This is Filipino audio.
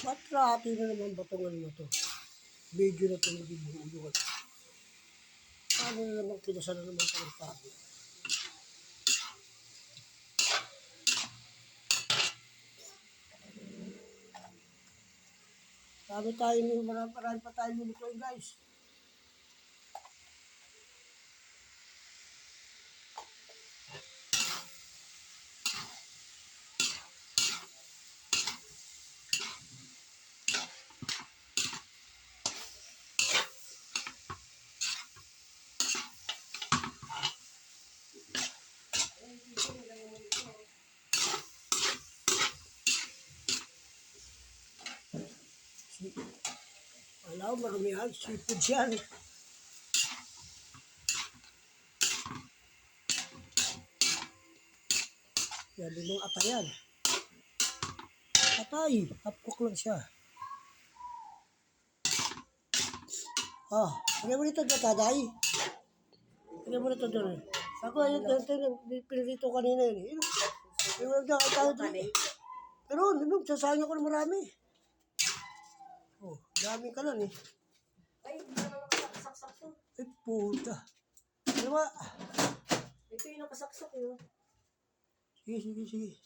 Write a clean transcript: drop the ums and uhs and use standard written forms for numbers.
Ba't rati na naman batongan na to? Video na to hindi buo. Paano na naman kinasa na naman kami tabi? Marami pa tayo lulutuin guys. Alam, marami yan. Seafood yan. Yan, limang atayan. Atay, half-cook lang siya. Lagyan mo nito dyan, taday. Lagyan mo nito dyan eh. Ako, ayun, pinilito kanina yun. Inom dyan, kay tayo dyan. Pero, sasayang ako ng marami. Daming ka lang eh. Ay, hindi naman nakasaksak to. Ay, puta. Ano ba? Ito yung nakasaksak yun. Sige.